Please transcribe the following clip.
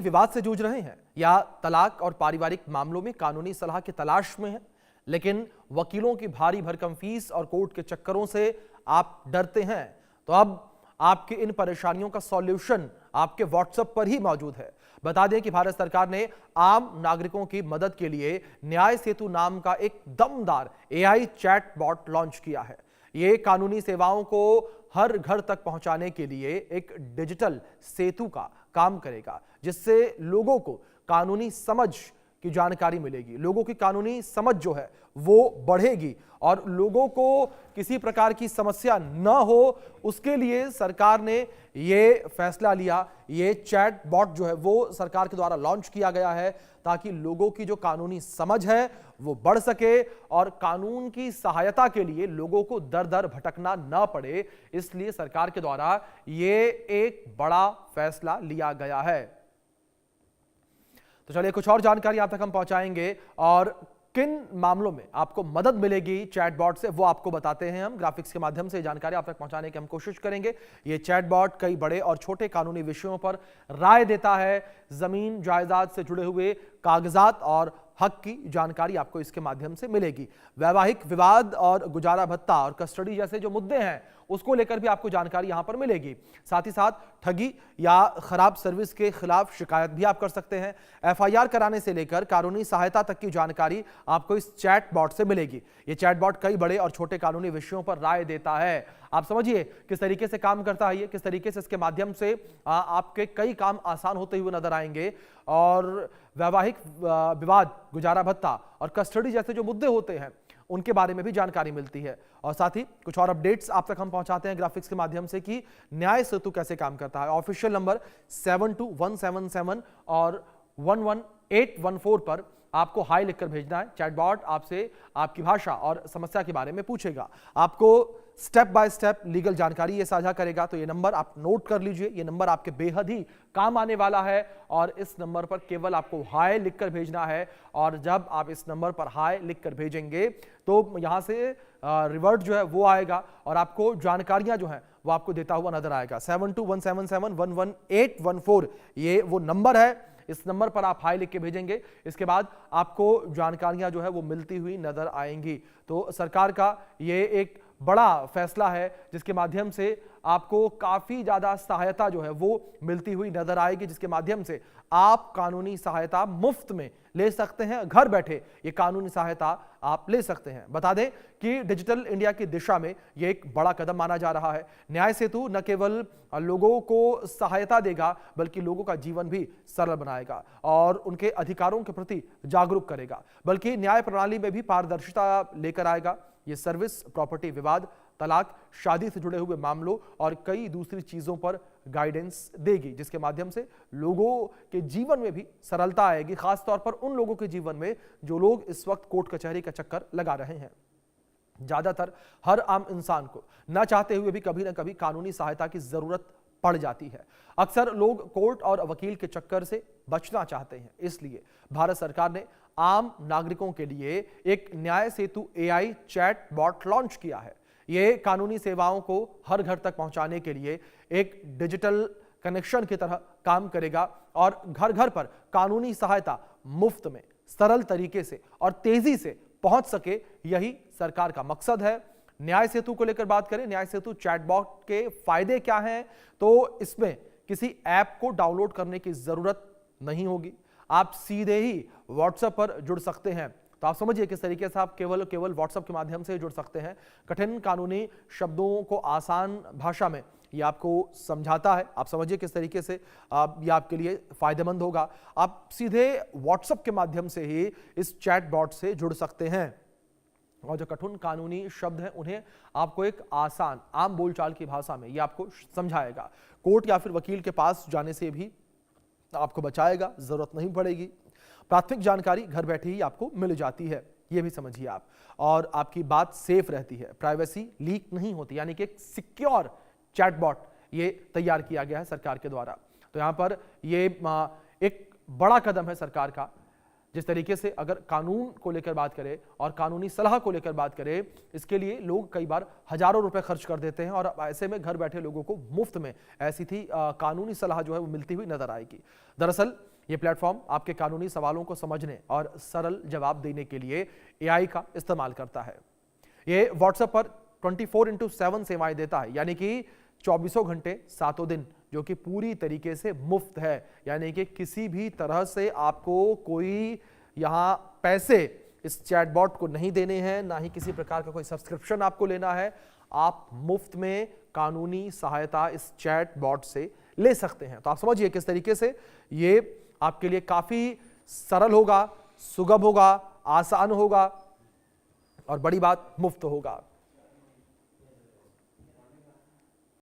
विवाद से जूझ रहे हैं या तलाक और पारिवारिक मामलों में कानूनी सलाह की तलाश में हैं, लेकिन वकीलों की भारी भरकम फीस और कोर्ट के चक्करों से आप डरते हैं, तो अब आपकी इन परेशानियों का सॉल्यूशन आपके व्हाट्सएप पर ही मौजूद है। बता दें कि भारत सरकार ने आम नागरिकों की मदद के लिए न्याय सेतु नाम का एक दमदार एआई चैट बॉट लॉन्च किया है। ये कानूनी सेवाओं को हर घर तक पहुंचाने के लिए एक डिजिटल सेतु का काम करेगा, जिससे लोगों को कानूनी समझ की जानकारी मिलेगी, लोगों की कानूनी समझ जो है वो बढ़ेगी और लोगों को किसी प्रकार की समस्या न हो, उसके लिए सरकार ने ये फैसला लिया। ये चैट बॉट जो है वो सरकार के द्वारा लॉन्च किया गया है ताकि लोगों की जो कानूनी समझ है वो बढ़ सके और कानून की सहायता के लिए लोगों को दर दर भटकना न पड़े। इसलिए सरकार के द्वारा ये एक बड़ा फैसला लिया गया है। तो चलिए कुछ और जानकारी आप तक हम पहुंचाएंगे और किन मामलों में आपको मदद मिलेगी चैटबॉट से वो आपको बताते हैं। हम ग्राफिक्स के माध्यम से जानकारी आप तक पहुंचाने की हम कोशिश करेंगे। ये चैटबॉट कई बड़े और छोटे कानूनी विषयों पर राय देता है। जमीन जायदाद से जुड़े हुए कागजात और हक की जानकारी आपको इसके माध्यम से मिलेगी। वैवाहिक विवाद और गुजारा भत्ता और कस्टडी जैसे जो मुद्दे हैं उसको लेकर भी आपको जानकारी यहां पर मिलेगी। साथ ही साथ ठगी या खराब सर्विस के खिलाफ शिकायत भी आप कर सकते हैं। एफआईआर कराने से लेकर कानूनी सहायता तक की जानकारी आपको इस चैटबॉट से मिलेगी। ये चैटबॉट कई बड़े और छोटे कानूनी विषयों पर राय देता है। आप समझिए किस तरीके से काम करता है ये, किस तरीके से इसके माध्यम से आपके कई काम आसान होते हुए नजर आएंगे। और वैवाहिक विवाद, गुजारा भत्ता और कस्टडी जैसे जो मुद्दे होते हैं उनके बारे में भी जानकारी मिलती है। और साथ ही कुछ और अपडेट्स आप तक हम पहुंचाते हैं ग्राफिक्स के माध्यम से कि न्याय सेतु कैसे काम करता है। ऑफिशियल नंबर 72177 और 11814 पर आपको हाई लिखकर भेजना है। चैटबॉट आपसे आपकी भाषा और समस्या के बारे में पूछेगा, आपको स्टेप बाय स्टेप लीगल जानकारी ये साझा करेगा। तो ये नंबर आप नोट कर लीजिए, ये नंबर आपके बेहद ही काम आने वाला है और इस नंबर पर केवल आपको हाय लिखकर भेजना है। और जब आप इस नंबर पर हाय लिखकर भेजेंगे तो यहां से रिवर्ट जो है वो आएगा और आपको जानकारियां जो है वो आपको देता हुआ नजर आएगा। 72177 ये वो नंबर है। इस नंबर पर आप हाई लिख के भेजेंगे, इसके बाद आपको जानकारियां जो है वो मिलती हुई नजर आएंगी। तो सरकार का ये एक बड़ा फैसला है जिसके माध्यम से आपको काफी ज्यादा सहायता जो है वो मिलती हुई नजर आएगी, जिसके माध्यम से आप कानूनी सहायता मुफ्त में ले सकते हैं। घर बैठे ये कानूनी सहायता आप ले सकते हैं। बता दें कि डिजिटल इंडिया की दिशा में ये एक बड़ा कदम माना जा रहा है। न्याय सेतु न केवल लोगों को सहायता देगा बल्कि लोगों का जीवन भी सरल बनाएगा और उनके अधिकारों के प्रति जागरूक करेगा, बल्कि न्याय प्रणाली में भी पारदर्शिता लेकर आएगा। ये सर्विस, प्रॉपर्टी विवाद, तलाक, शादी से जुड़े हुए मामलों और कई दूसरी चीजों पर गाइडेंस देगी, जिसके माध्यम से लोगों के जीवन में भी सरलता आएगी, खासतौर पर उन लोगों के जीवन में जो लोग इस वक्त कोर्ट कचहरी का चक्कर लगा रहे हैं। ज्यादातर हर आम इंसान को न चाहते हुए भी कभी ना कभी कानूनी सहायता की जरूरत पड़ जाती है। अक्सर लोग कोर्ट और वकील के चक्कर से बचना चाहते हैं, इसलिए भारत सरकार ने आम नागरिकों के लिए एक न्याय सेतु एआई चैट बॉट लॉन्च किया है। यह कानूनी सेवाओं को हर घर तक पहुंचाने के लिए एक डिजिटल कनेक्शन की तरह काम करेगा और घर घर पर कानूनी सहायता मुफ्त में, सरल तरीके से और तेजी से पहुंच सके, यही सरकार का मकसद है। न्याय सेतु को लेकर बात करें, न्याय सेतु चैटबॉट के फायदे क्या हैं, तो इसमें किसी ऐप को डाउनलोड करने की जरूरत नहीं होगी। आप सीधे ही व्हाट्सएप पर जुड़ सकते हैं। तो आप समझिए किस तरीके से आप केवल व्हाट्सएप के माध्यम से जुड़ सकते हैं। कठिन कानूनी शब्दों को आसान भाषा में ये आपको समझाता है। आप समझिए किस तरीके से ये आपके लिए फायदेमंद होगा। आप सीधे व्हाट्सएप के माध्यम से ही इस चैटबॉट से जुड़ सकते हैं और जो कठिन कानूनी शब्द हैं उन्हें आपको एक आसान आम बोलचाल की भाषा में ये आपको समझाएगा। कोर्ट या फिर वकील के पास जाने से भी आपको बचाएगा, जरूरत नहीं पड़ेगी। प्राथमिक जानकारी घर बैठे ही आपको मिल जाती है, ये भी समझिए आप, और आपकी बात सेफ रहती है, प्राइवेसी लीक नहीं होती, यानी कि एक सिक्योर चैटबॉट ये तैयार किया गया है सरकार के द्वारा। तो यहां पर ये एक बड़ा कदम है सरकार का। जिस तरीके से अगर कानून को लेकर बात करें और कानूनी सलाह को लेकर बात करें, इसके लिए लोग कई बार हजारों रुपए खर्च कर देते हैं और ऐसे में घर बैठे लोगों को मुफ्त में ऐसी थी कानूनी सलाह जो है वो मिलती हुई नजर आएगी। दरअसल ये प्लेटफॉर्म आपके कानूनी सवालों को समझने और सरल जवाब देने के लिए एआई का इस्तेमाल करता है। ये व्हाट्सएप पर 24/7 सेवाएं देता है, यानी कि 24 घंटे 7 दिन, जो कि पूरी तरीके से मुफ्त है। यानी कि किसी भी तरह से आपको कोई यहां पैसे इस चैटबॉट को नहीं देने हैं, ना ही किसी प्रकार का कोई सब्सक्रिप्शन आपको लेना है। आप मुफ्त में कानूनी सहायता इस चैटबॉट से ले सकते हैं। तो आप समझिए किस तरीके से ये आपके लिए काफी सरल होगा, सुगम होगा, आसान होगा और बड़ी बात मुफ्त होगा।